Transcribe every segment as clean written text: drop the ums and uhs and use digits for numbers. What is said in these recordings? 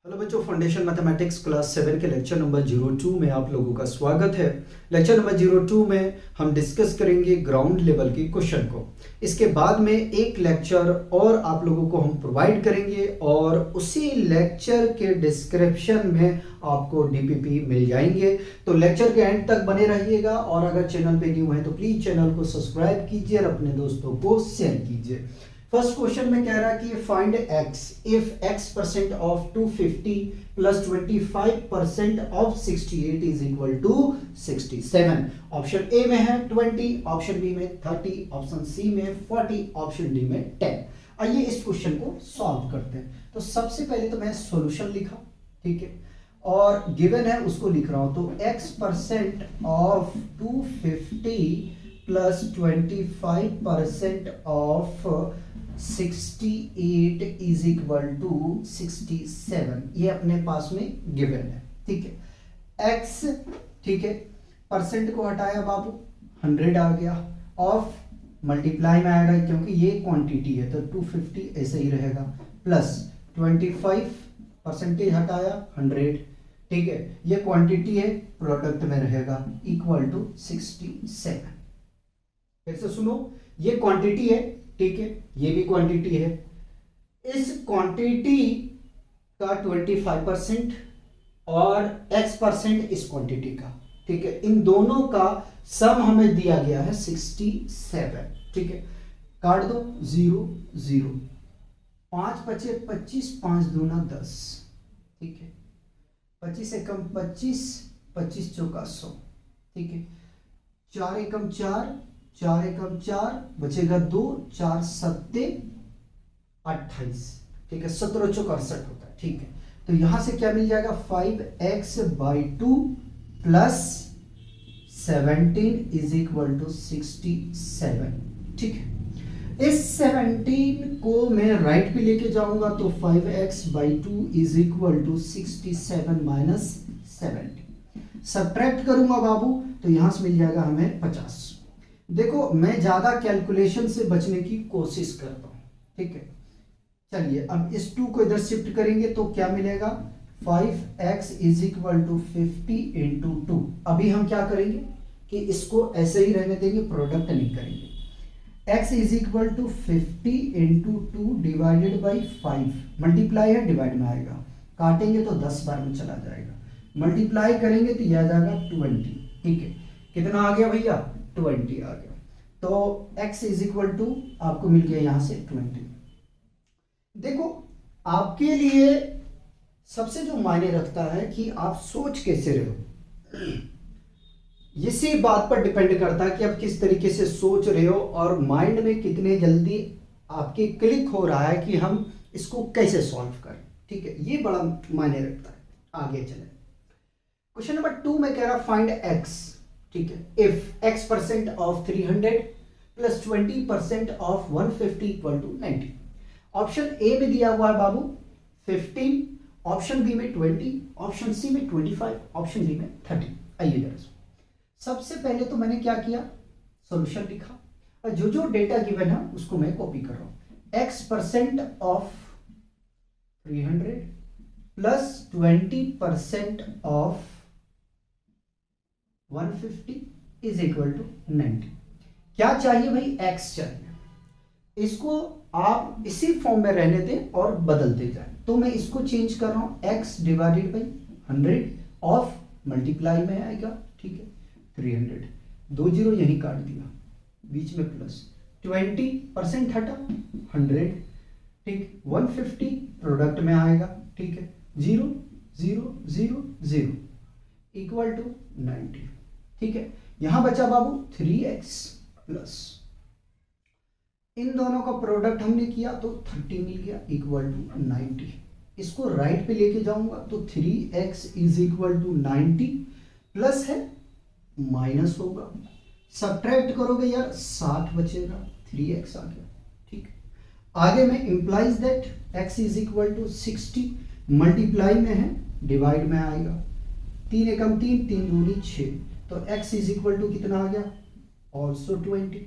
Hello बच्चों, foundation mathematics class 7 के lecture number 02 में आप लोगों का स्वागत है। लेक्चर नंबर 02 में हम डिस्कस करेंगे ग्राउंड लेवल के क्वेश्चन को। इसके बाद में एक लेक्चर और आप लोगों को हम प्रोवाइड करेंगे और उसी लेक्चर के डिस्क्रिप्शन में आपको डीपीपी मिल जाएंगे। तो लेक्चर के एंड तक बने रहिएगा और अगर चैनल पे न्यू है तो प्लीज चैनल को सब्सक्राइब कीजिए और अपने दोस्तों को शेयर कीजिए। फर्स्ट क्वेश्चन में कह रहा है कि find x if x% of 250 plus 25% of 68 is equal to 67। Option A में है 20, ऑप्शन बी में 30, ऑप्शन सी में 40, ऑप्शन डी में 10। आइए इस क्वेश्चन को सॉल्व करते हैं। तो सबसे पहले तो मैं सॉल्यूशन लिखा, ठीक है, और गिवन है उसको लिख रहा हूं। तो x% of 250 plus 25% of 68 is equal to 67। ये अपने पास में गिवन है, ठीक है। x, ठीक है, परसेंट को हटाया बाबू, 100 आ गया, ऑफ मल्टीप्लाई में आएगा क्योंकि ये क्वांटिटी है तो 250 ऐसे ही रहेगा, प्लस 25 परसेंटेज हटाया 100, ठीक है, ये क्वांटिटी है, प्रोडक्ट में रहेगा, इक्वल टू 67। फिर से सुनो, ये क्वांटिटी है, ठीक है, ये भी क्वांटिटी है। इस क्वांटिटी का 25% और x% इस क्वांटिटी का, ठीक है, इन दोनों का सम हमें दिया गया है 67, ठीक है। काट दो, 0 0, 5 बचे 25, 5 दूना 10, ठीक है, 25 एकम 25, 25 चौका 100, ठीक है, 4 एकम 4, 4 एकम 4, बचेगा 2, 4 सत्ते 28, ठीक है, 17 चौक 68 होता है, ठीक है। तो यहां से क्या मिल जाएगा, 5x/2 plus 17 is equal to 67, ठीक है। इस 17 को मैं राइट पे लेके जाऊंगा तो 5x/2 is equal to 67 minus 70। Subtract करूंगा बाबू तो यहां से मिल जाएगा हमें 50। देखो, मैं ज्यादा कैलकुलेशन से बचने की कोशिश करता हूं, ठीक है। चलिए अब इस 2 को इधर शिफ्ट करेंगे तो क्या मिलेगा, 5x is equal to 50 into 2। अभी हम क्या करेंगे कि इसको ऐसे ही रहने देंगे, प्रोडक्ट नहीं करेंगे। x is equal to 50 into 2 divided by 5, multiply है, डिवाइड में आएगा, काटेंगे तो 10 बार में चला जाएगा, मल्टीप्लाई करेंगे तो यह आ जाएगा 20, ठीक है। कितना आ गया भैया, 20 आ गया। तो x इज इक्वल टू आपको मिल गया यहां से 20। देखो, आपके लिए सबसे जो मायने रखता है कि आप सोच कैसे रहे हो, इसी बात पर डिपेंड करता है कि आप किस तरीके से सोच रहे हो और माइंड में कितने जल्दी आपके क्लिक हो रहा है कि हम इसको कैसे सॉल्व करें, ठीक है, ये बड़ा मायने रखता है। आगे चले, क्वेश्चन नंबर 2 में कह रहा फाइंड x, ठीक है, if x% of 300 plus 20% of 150 equal to 90। Option A में दिया हुआ है बाबू 15, ऑप्शन बी में 20, ऑप्शन सी में 25, ऑप्शन डी में 30। आइए जरा, सबसे पहले तो मैंने क्या किया, सॉल्यूशन लिखा और जो जो डेटा गिवन है उसको मैं कॉपी कर रहा हूं। x% of 300 plus 20% of 150 is equal to 90। क्या चाहिए भाई, x चाहिए। इसको आप इसी फॉर्म में रहने दें और बदलते जाएं। तो मैं इसको चेंज कर रहा हूं, x divided by 100 of multiply में आएगा, ठीक है, 300, 2 जीरो यहीं काट दिया, बीच में प्लस 20% हटा 100, ठीक, 150 प्रोडक्ट में आएगा, ठीक है, 0 0 0 0 इक्वल टू 90, ठीक है। यहां बचा बाबू 3x प्लस, इन दोनों का प्रोडक्ट हमने किया तो 30 मिल गया, इक्वल टू 90। इसको राइट पे लेके जाऊंगा तो 3x is equal to 90, plus है माइनस होगा, सब्ट्रैक्ट करोगे यार 60 बचेगा, 3x आ गया, ठीक। आगे में implies that x is equal to 60, multiply में है, डिवाइड में आएगा, 3 एकम 3, 3 दूनी 6, तो x इज इक्वल टू कितना आ गया, ऑल्सो 20।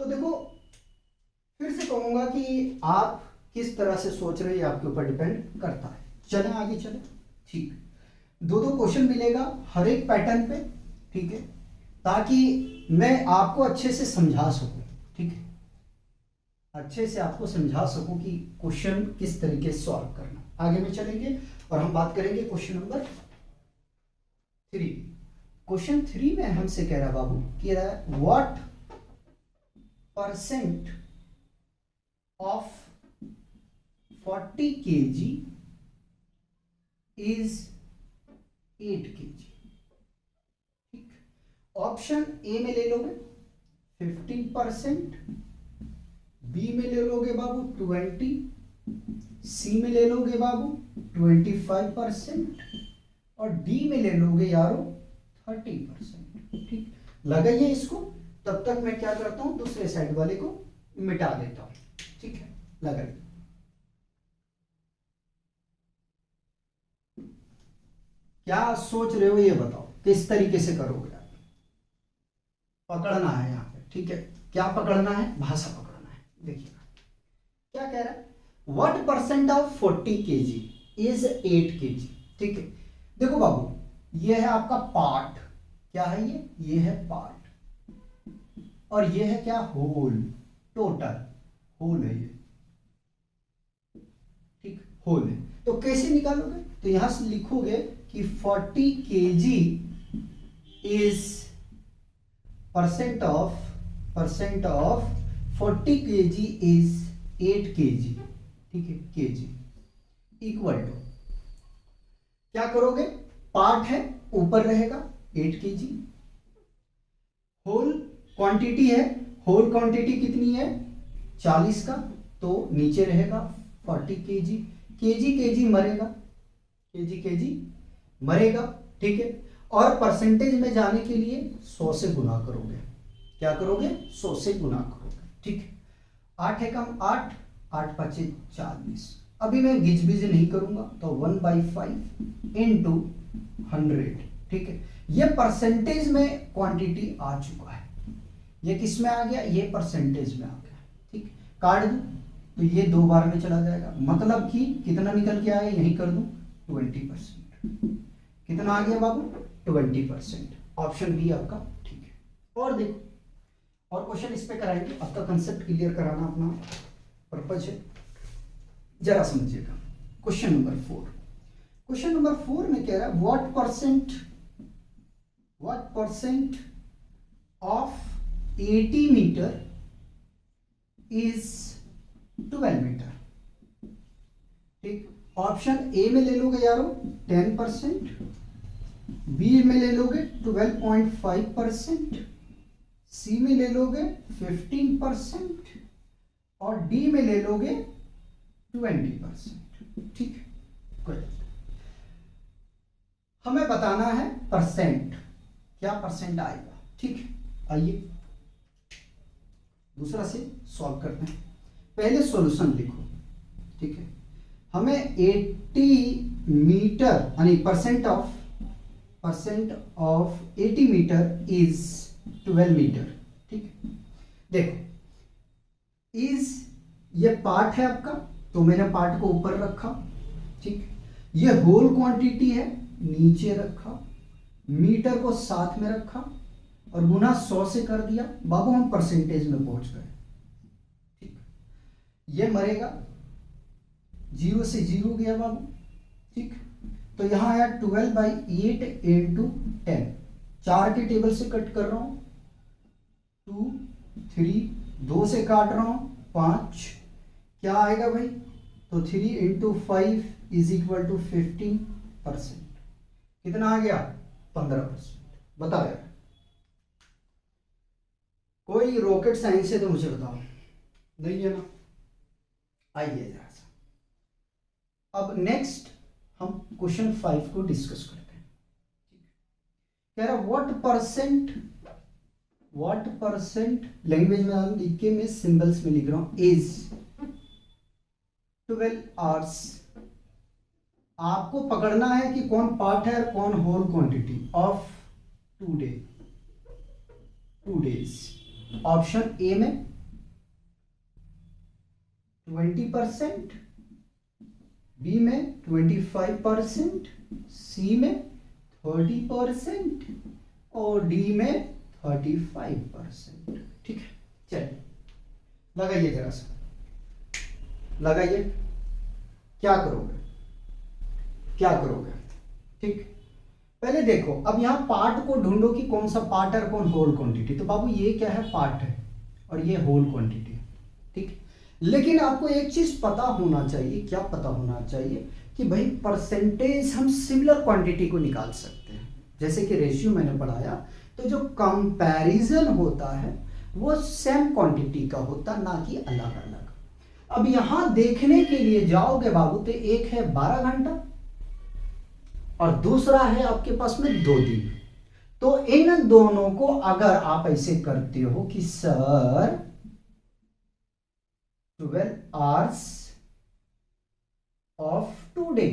तो देखो, फिर से कहूंगा कि आप किस तरह से सोच रहे हैं आपके ऊपर डिपेंड करता है। चलें आगे चलें। ठीक, दो दो क्वेश्चन मिलेगा हर एक पैटर्न पे, ठीक है, ताकि मैं आपको अच्छे से समझा सकूं, ठीक है, अच्छे से आपको समझा सकूं कि क्वेश्चन किस तरीके से सॉल्व करना। आगे में चलेंगे और हम बात करेंगे क्वेश्चन नंबर 3। क्वेश्चन 3 में हमसे कह रहा बाबू कि what percent of 40 kg is 8 kg। ठीक, ऑप्शन ए में ले लोगे 15%, बी में ले लोगे बाबू 20, सी में ले लोगे बाबू 25% और डी में ले लोगे यारो 30%। ठीक, लगाइए इसको, तब तक मैं क्या करता हूं दूसरे साइड वाले को मिटा देता हूं। ठीक है, लगाइए। क्या सोच रहे हो ये बताओ, किस तरीके से करोगे आप? पकड़ना है यहाँ पे, ठीक है, क्या पकड़ना है? भाषा पकड़ना है। देखिएगा क्या कह रहा है, what percent of 40 kg is 8 kg। ठीक है, देखो बाबू ये है आपका पार्ट, क्या है ये है पार्ट, और ये है क्या? होल, टोटल होल है ये, ठीक, होल है। तो कैसे निकालोगे? तो यहां से लिखोगे कि 40 kg is percent of 40 kg is 8 kg। ठीक है, kg इक्वल टू क्या करोगे? पार्ट है ऊपर रहेगा 8 kg, होल क्वांटिटी है, होल क्वांटिटी कितनी है 40 का, तो नीचे रहेगा 40 kg। kg मरेगा, kg मरेगा, ठीक है, और परसेंटेज में जाने के लिए 100 से गुना करोगे। क्या करोगे? 100 से गुना करोगे। ठीक है, 8 है कम 8, 8 5 40। अभी मैं गिजबिज नहीं करूंगा, तो 1/5 इंटू 100। ठीक है, ये परसेंटेज में क्वांटिटी आ चुका है। ये किस में आ गया? ये परसेंटेज में आ गया। ठीक, काट दूं तो ये 2 बार में चला जाएगा, मतलब कि कितना निकल के आया? यही कर दूं 20%। कितना आ गया बाबू? 20%। ऑप्शन बी आपका ठीक है। और देखो, और क्वेश्चन इस पे कराएंगे, आपका कंसेप्ट क्लियर कराना अपना पर्पज है, जरा समझिएगा। क्वेश्चन नंबर 4, क्वेश्चन नंबर 4 में कह रहा है what percent of 80 metre is 12 metre. ठीक, ऑप्शन ए में ले लोगे यारो 10%, बी में ले लोगे 12.5%, सी में ले लोगे 15% और डी में ले लोगे 20%। ठीक, गुड। हमें बताना है परसेंट, क्या परसेंट आएगा। ठीक है, आइए दूसरा से सॉल्व करते हैं। पहले सॉल्यूशन लिखो। ठीक है, हमें 80 मीटर यानी percent of 80 metre is 12 metre. ठीक है, देखो इज ये पार्ट है आपका, तो मैंने पार्ट को ऊपर रखा। ठीक, ये होल क्वांटिटी है, नीचे रखा, मीटर को साथ में रखा और गुना 100 से कर दिया। बाबू हम परसेंटेज में पहुंच गए। ठीक, ये मरेगा, 0 से 0 गया बाबू। ठीक, तो यहां आया 12/8 इंटू 10, 4 के टेबल से कट कर रहा हूं, 2 3, 2 से काट रहा हूं 5, क्या आएगा भाई? तो 3 इंटू 5 इज इक्वल टू 15%। कितना आ गया? 15%। बताओ यार, कोई रॉकेट साइंस है तो मुझे बताओ, नहीं है ना? आइए जरा सा, अब नेक्स्ट हम क्वेश्चन 5 को डिस्कस करते हैं। कह रहा व्हाट परसेंट लैंग्वेज में लिख के मैं सिंबल्स में लिख रहा हूं, इज 12 आवर्स। आपको पकड़ना है कि कौन पार्ट है और कौन whole quantity of 2 days. Option A में 20%, बी में 25%, सी में 30% और डी में 35%। ठीक है, चलिए लगाइए जरा सा, लगाइए। क्या करोगे, क्या करोगे? ठीक, पहले देखो, अब यहां पार्ट को ढूंढो कि कौन सा पार्ट है और कौन होल क्वांटिटी। तो बाबू ये क्या है, पार्ट है और ये होल क्वांटिटी है। ठीक, लेकिन आपको एक चीज पता होना चाहिए। क्या पता होना चाहिए? कि भाई परसेंटेज हम सिमिलर क्वांटिटी को निकाल सकते हैं। जैसे कि रेशियो मैंने पढ़ाया, तो जो कंपैरिजन होता है वो सेम क्वांटिटी का होता, ना कि अलग अलग। अब यहां देखने के लिए जाओगे बाबू, तो एक है 12 घंटा और दूसरा है आपके पास में 2 दिन। तो इन दोनों को अगर आप ऐसे करते हो कि सर 12 आवर्स ऑफ 2 डे,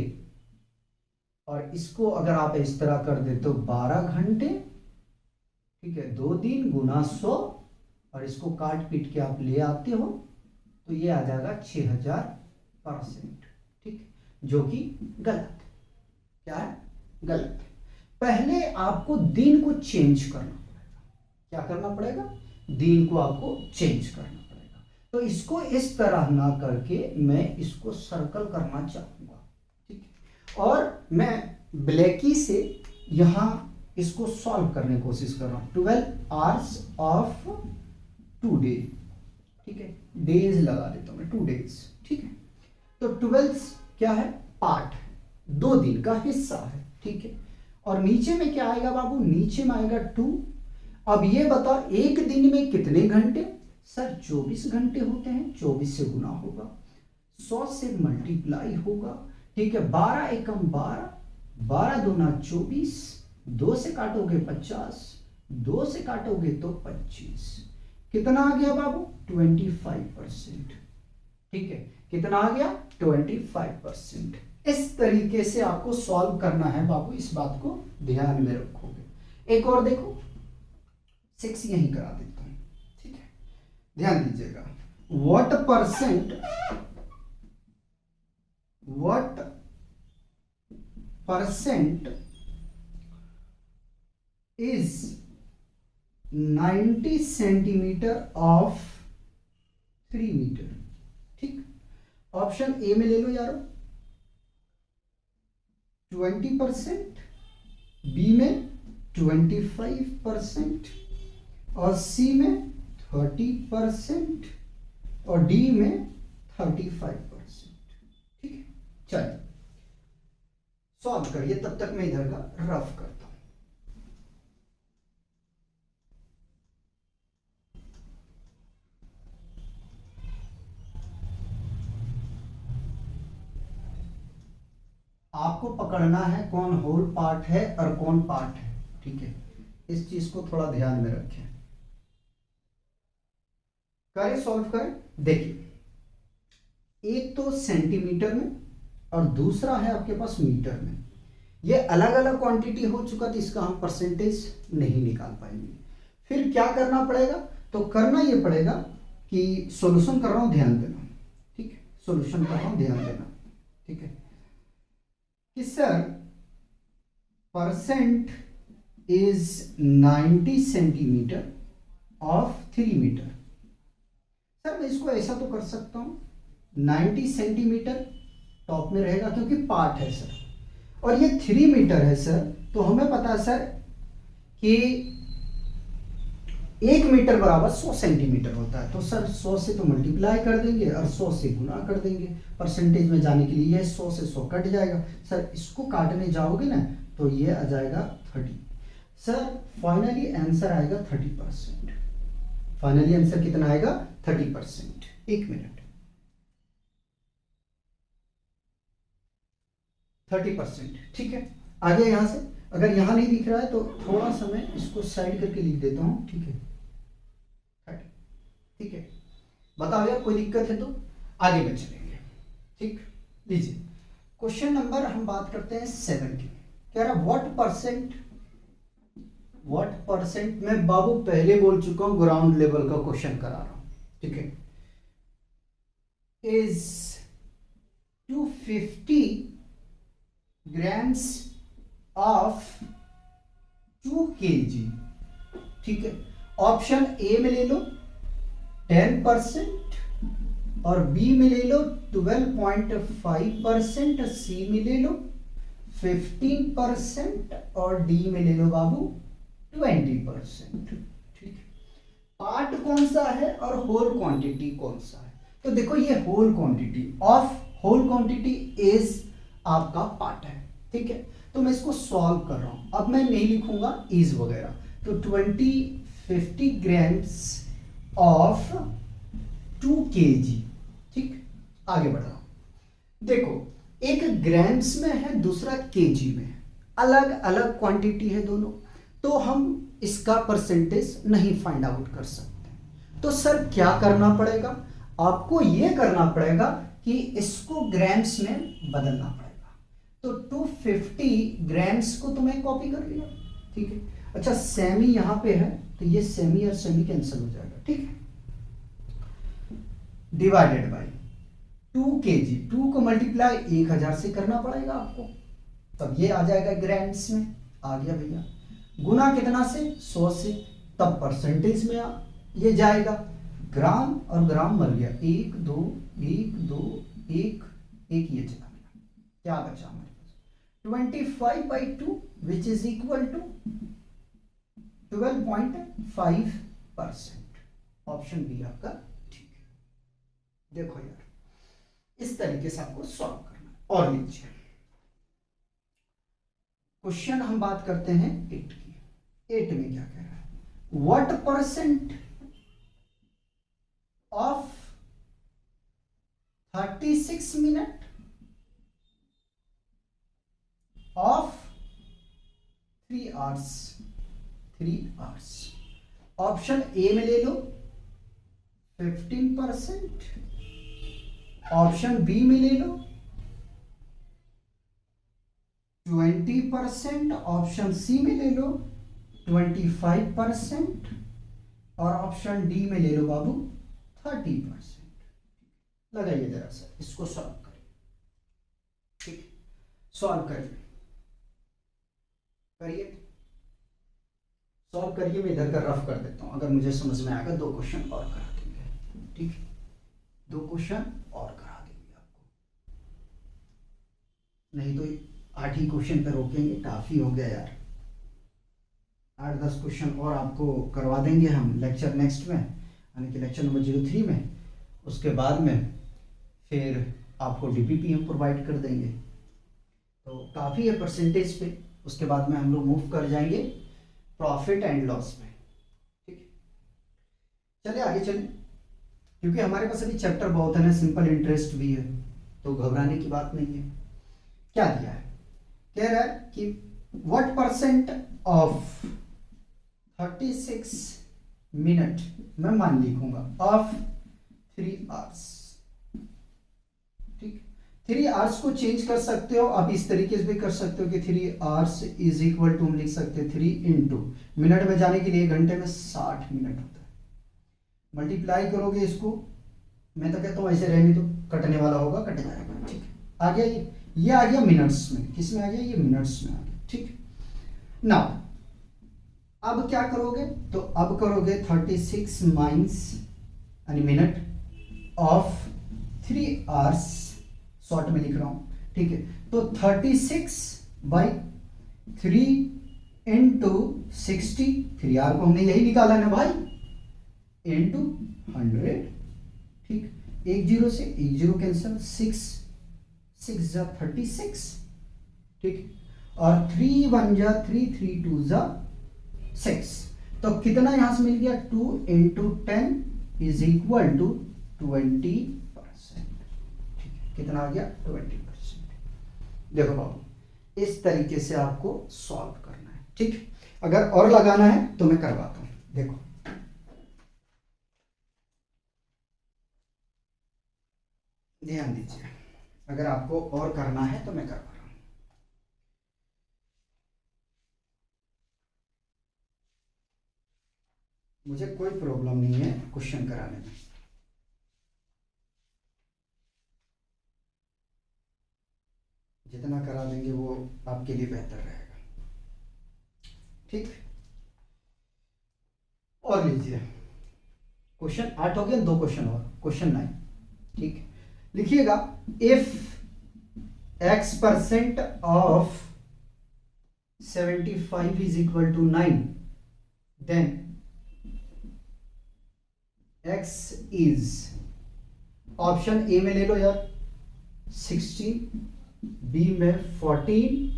और इसको अगर आप इस तरह कर देते हो 12 घंटे, ठीक है, 2 दिन गुना 100, और इसको काट पीट के आप ले आते हो, तो ये आ जाएगा 6000%। ठीक, जो कि गलत है। क्या है? गलत है। पहले आपको दिन को चेंज करना पड़ेगा। क्या करना पड़ेगा? दिन को आपको चेंज करना पड़ेगा। तो इसको इस तरह ना करके मैं इसको सर्कल करना चाहूंगा। ठीक है, और मैं ब्लैकी से यहां इसको सॉल्व करने की कोशिश कर रहा हूं। 12 आवर्स ऑफ 2 डे, ठीक है, डेज लगा देता हूं मैं, 2 डेज। ठीक है, तो 12 क्या है? पार्ट, 2 दिन का हिस्सा है। ठीक है, और नीचे में क्या आएगा बाबू? नीचे में आएगा 2। अब ये बताओ एक दिन में कितने घंटे? सर 24 घंटे होते हैं। 24 से गुना होगा, 100 से मल्टीप्लाई होगा। ठीक है, 12 एकम 12, 12 दूना 24, 2 से काटोगे 50, 2 से काटोगे तो 25। कितना आ गया बाबू? 25%। ठीक है, कितना आ गया? 25%। इस तरीके से आपको सॉल्व करना है बाबू, इस बात को ध्यान में रखोगे। एक और देखो, 6 यहीं करा देता हूं। ठीक है, ध्यान दीजिएगा। what percent is 90 centimetre of 3 metre? ठीक, ऑप्शन ए में ले लो यारो 20%, बी में 25% और सी में 30% और डी में 35%। ठीक है, चलिए सॉल्व करिए, तब तक मैं इधर का रफ करता हूं। आपको पकड़ना है कौन होल पार्ट है और कौन पार्ट है। ठीक है, इस चीज को थोड़ा ध्यान में रखें। करें, सॉल्व करें। देखिए, एक तो सेंटीमीटर में और दूसरा है आपके पास मीटर में। ये अलग अलग क्वांटिटी हो चुका, तो इसका हम परसेंटेज नहीं निकाल पाएंगे। फिर क्या करना पड़ेगा? तो करना ये पड़ेगा कि सॉल्यूशन कर रहा हूं, ध्यान देना। ठीक है, सॉल्यूशन कर रहा हूं, ध्यान देना। ठीक है, कि sir percent is 90 centimetre of 3 metre. Sir मैं इसको ऐसा तो कर सकता हूं, 90 सेंटीमीटर टॉप में रहेगा क्योंकि पार्ट है सर, और ये 3 मीटर है सर। तो हमें पता है सर कि 1 मीटर बराबर 100 सेंटीमीटर होता है। तो सर 100 से तो मल्टीप्लाई कर देंगे और 100 से गुना कर देंगे। परसेंटेज में जाने के लिए 100 से 100 कट जाएगा। सर इसको काटने जाओगे ना तो ये आ जाएगा 30। सर फाइनली आंसर आएगा 30%। फाइनली आंसर कितना आएगा? 30%। 1 मिनट, 30%। ठीक है, आगे यहां से अगर यहां नहीं दिख रहा है तो थोड़ा सा मैं इसको साइड करके लिख देता हूं। ठीक है, ठीक है, बताओ यार कोई दिक्कत है तो आगे बढ़ चलेंगे। ठीक, लीजिए क्वेश्चन नंबर हम बात करते हैं 7 की। कह रहा व्हाट परसेंट मैं बाबू पहले बोल चुका हूं ग्राउंड लेवल का क्वेश्चन करा रहा हूं। ठीक है, is 250 grams of 2 kg। ठीक है, ऑप्शन ए में ले लो 10% और बी में ले लो 12.5%, सी में ले लो 15% और डी में ले लो बाबू 20%। ठीक है, पार्ट कौन सा है और होल क्वांटिटी कौन सा है? तो देखो ये whole quantity of whole quantity is आपका पार्ट है। ठीक है, तो मैं इसको सॉल्व कर रहा हूं, अब मैं नहीं लिखूंगा इज वगैरह। तो 50 ग्राम्स ऑफ 2 kg। ठीक, आगे बढ़ रहा हूं। देखो एक ग्राम्स में है, दूसरा केजी में है, अलग अलग क्वांटिटी है दोनों, तो हम इसका परसेंटेज नहीं फाइंड आउट कर सकते। तो सर क्या करना पड़ेगा? आपको यह करना पड़ेगा कि इसको ग्राम्स में बदलना पड़ेगा। तो 250 ग्राम्स को तुम्हें कॉपी कर लिया। ठीक है, अच्छा सेमी यहां पे है तो ये सेमी और सेमी कैंसिल हो जाएगा। ठीक है, डिवाइडेड बाय 2 kg, 2 को मल्टीप्लाई 1000 से करना पड़ेगा आपको, तब ये आ जाएगा ग्राम्स में। आ गया भैया, गुना कितना से? 100 से, तब परसेंटेज में ये जाएगा। ग्राम और ग्राम मर गया, 1 2 1 2 1 1, ये चला गया। क्या बचा हमारे पास? 25/2 which is equal to 12.5%। Option B आपका ठीक है। देखो यार, इस तरीके से आपको सॉल्व करना है। और लीजिए क्वेश्चन हम बात करते हैं 8 की। 8 में क्या कह रहा है? What percent of 36 minute of 3 hours. 3 hours, option A में ले लो 15%, ऑप्शन बी में ले लो 20%, ऑप्शन सी में ले लो 25% और ऑप्शन डी में ले लो बाबू 30%। लगाइए जरा सा, इसको सॉल्व करिए। ठीक, सॉल्व करिए, सॉल्व करिए। मैं इधर का रफ कर देता हूं, अगर मुझे समझ में आएगा 2 क्वेश्चन और करा देंगे। ठीक, 2 क्वेश्चन और करा देंगे आपको, नहीं तो 8 ही क्वेश्चन पे रोकेंगे, काफी हो गया यार। 8-10 क्वेश्चन और आपको करवा देंगे हम लेक्चर नेक्स्ट में, यानी कि लेक्चर नंबर 03 में। उसके बाद में फिर आपको डीपीपी हम प्रोवाइड कर देंगे, तो काफ़ी है परसेंटेज पे। उसके बाद में हम लोग मूव कर जाएंगे प्रॉफिट एंड लॉस में। ठीक है, चलिए आगे चलें, क्योंकि हमारे पास अभी चैप्टर बहुत है ना, सिंपल इंटरेस्ट भी है, तो घबराने की बात नहीं है। क्या दिया है? कह रहा है कि व्हाट परसेंट ऑफ 36 मिनट, मैं मान लिखूंगा, ऑफ 3 आवर्स। ठीक, 3 आवर्स को चेंज कर सकते हो आप इस तरीके से भी कर सकते हो कि 3 आवर्स इज इक्वल टू, हम लिख सकते हैं 3 इंटू मिनट में जाने के लिए 1 घंटे में 60 मिनट होता है। मल्टीप्लाई करोगे इसको, मैं तो कहता हूँ ऐसे रहने दो, कटने वाला होगा कट जाएगा। ठीक, आ गया ये आ गया मिनट्स में। किस में आ गया? ये मिनट्स में आ गया। ठीक, नाउ अब क्या करोगे? तो अब करोगे 36 माइनस यानी मिनट ऑफ 3 आवर्स, शॉर्ट में लिख रहा हूं। ठीक है, तो 36/3 इंटू 60, 3 आवर को हमने यही निकाला ना भाई, इंटू 100। ठीक, 1 0 से 1 0 कैंसिल, 6 जा 36। ठीक, और 3 1 जा 3, 3 2 जा 6, तो कितना यहां से मिल गया? 2 इंटू 10 इज इक्वल टू 20%। कितना आ गया? 20%। देखो बाबू, इस तरीके से आपको सॉल्व करना है। ठीक, अगर और लगाना है तो मैं करवाता हूं। देखो ध्यान दीजिए, अगर आपको और करना है तो मैं करवा रहा हूं। मुझे कोई प्रॉब्लम नहीं है क्वेश्चन कराने में। जितना करा देंगे वो आपके लिए बेहतर रहेगा। ठीक, और लीजिए क्वेश्चन 8 हो गया, 2 क्वेश्चन और, क्वेश्चन 9। ठीक, लिखिएगा if x% of 75 is equal to 9 then x is, option A में ले लो यार 16, बी में 14,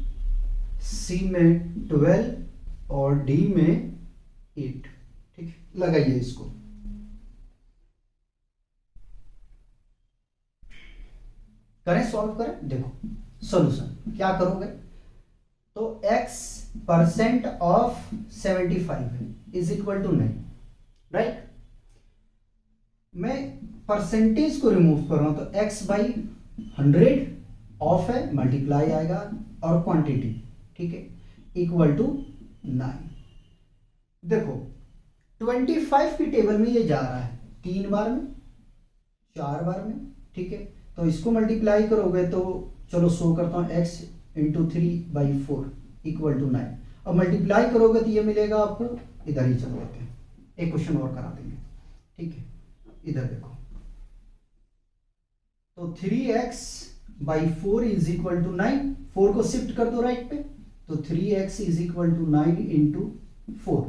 सी में 12 और डी में 8। ठीक, लगाइए इसको। करें, सॉल्व करें। देखो सॉल्यूशन क्या करोगे, तो x% ऑफ 75 है इज इक्वल टू 9, राइट। मैं परसेंटेज को रिमूव कर रहा हूं तो x बाई 100 ऑफ है, मल्टीप्लाई आएगा और क्वांटिटी, ठीक है, इक्वल टू 9। देखो 25 की टेबल में ये जा रहा है 3 बार में, 4 बार में, ठीक है, तो इसको मल्टीप्लाई करोगे तो चलो शो करता हूं x इंटू 3/4 इक्वल टू 9। अब मल्टीप्लाई करोगे तो ये मिलेगा आपको, इधर ही चल देते हैं, एक क्वेश्चन और करा देंगे। ठीक है, इधर देखो, तो 3x/4 इज इक्वल टू 9, 4 को शिफ्ट कर दो राइट पे, तो 3x is equal to 9 into 4।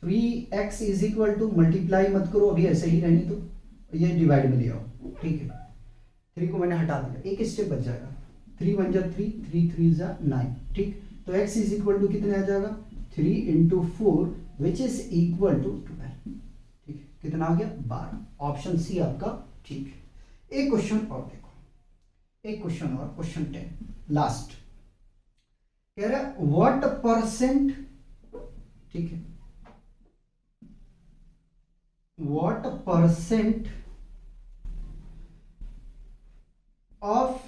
3x is equal to, multiply मत करो अभी, ऐसे ही रहने दो, ये डिवाइड में ले आओ। ठीक है, 3 को मैंने हटा दिया, एक स्टेप बच जाएगा, 3 1 जा 3, 3 3 जा 9। ठीक, तो x इज इक्वल टू कितने आ जाएगा, 3 into 4 which is equal to 12। ठीक है, कितना आ गया, 12। ऑप्शन सी आपका ठीक है। एक क्वेश्चन और देखो, एक क्वेश्चन और, क्वेश्चन 10 लास्ट, कह रहा है व्हाट परसेंट, ठीक है, व्हाट परसेंट ऑफ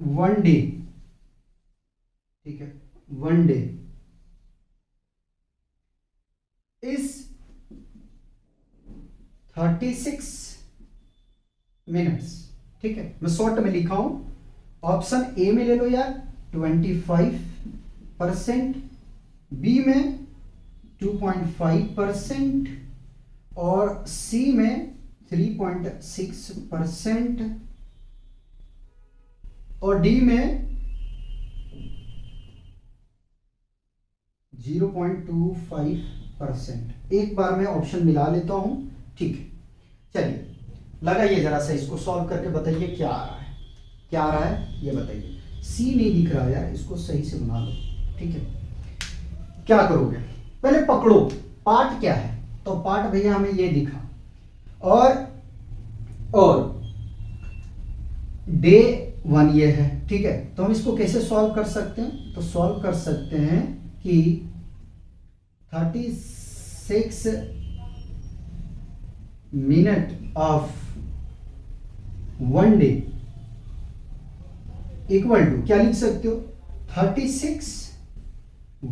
1 डे, ठीक है, 1 डे इज 36 मिनट्स। ठीक है, मैं शॉर्ट में लिखा हूं, ऑप्शन ए में ले लो यार 25%, बी में 2.5% और सी में 3.6% और डी में 0.25%। एक बार मैं ऑप्शन मिला लेता हूं। ठीक है, चलिए लगाइए जरा सा, इसको सॉल्व करके बताइए क्या आ रहा है, क्या आ रहा है ये बताइए। सी नहीं दिख रहा यार, इसको सही से बना लो। ठीक है, क्या करोगे, पहले पकड़ो पार्ट क्या है, तो पार्ट भैया हमें ये दिखा, और डे 1 ये है। ठीक है, तो हम इसको कैसे सॉल्व कर सकते हैं, तो सॉल्व कर सकते हैं कि 36 minute of 1 day equal to, क्या लिख सकते हो, 36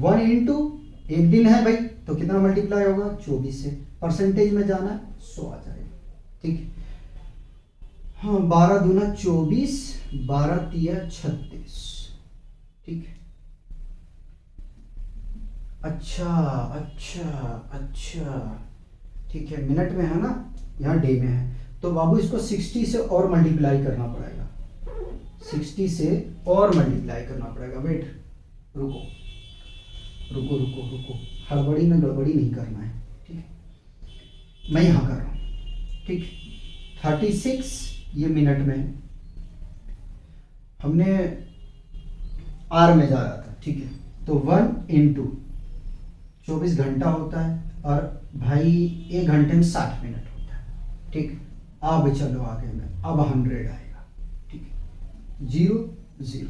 1 इंटू, एक दिन है भाई तो कितना मल्टीप्लाई होगा, 24 से, परसेंटेज में जाना है 100 आ जाएगा। ठीक है, हाँ 12 दूना 24, 12 तिया 36। ठीक है, अच्छा अच्छा अच्छा, ठीक है, मिनट में है ना, यहाँ डे में है, तो बाबू इसको 60 से और मल्टीप्लाई करना पड़ेगा, 60 से और मल्टीप्लाई करना पड़ेगा। वेट, रुको रुको रुको रुको, हड़बड़ी में गड़बड़ी नहीं करना है। ठीक है, मैं यहाँ कर रहा हूँ। ठीक, 36 ये मिनट में, हमने आर में जा रहा था। ठीक है, तो 1 इंटू 24 घंटा होता है, और भाई 1 घंटे में 60 मिनट होता है। ठीक, अब चलो आगे में, अब 100 आएगा। ठीक है, 0 0।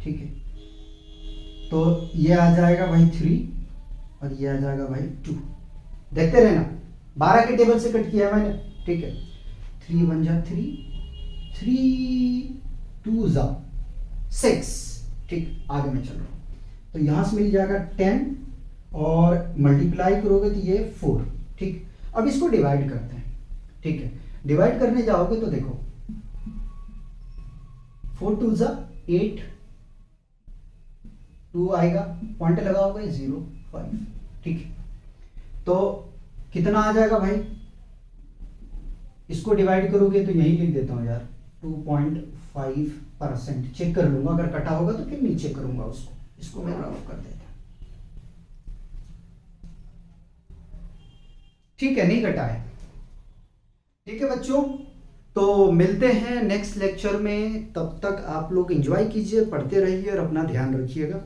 ठीक है, तो ये आ जाएगा भाई 3 और ये आ जाएगा भाई 2। देखते रहना, 12 के टेबल से कट किया है मैंने। ठीक है, 3 1 जा 3, 3 2 जा 6। ठीक, आगे में चल रहा हूँ, तो यहां से मिल जाएगा 10 और मल्टीप्लाई करोगे तो ये 4। ठीक, अब इसको डिवाइड करते हैं। ठीक है, डिवाइड करने जाओगे तो देखो 4 2 जा 8, 2 आएगा, पॉइंट लगाओगे 0 5, ठीक है। तो कितना आ जाएगा भाई, इसको डिवाइड करोगे तो यही लिख देता हूँ यार 2.5%। चेक कर लूंगा, अगर कटा होगा तो फिर नीचे करूंगा उसको, इसको मैं रफ कर देता हूं। ठीक है, नहीं कटा है। ठीक है बच्चों, तो मिलते हैं नेक्स्ट लेक्चर में। तब तक आप लोग एंजॉय कीजिए, पढ़ते रहिए और अपना ध्यान रखिएगा।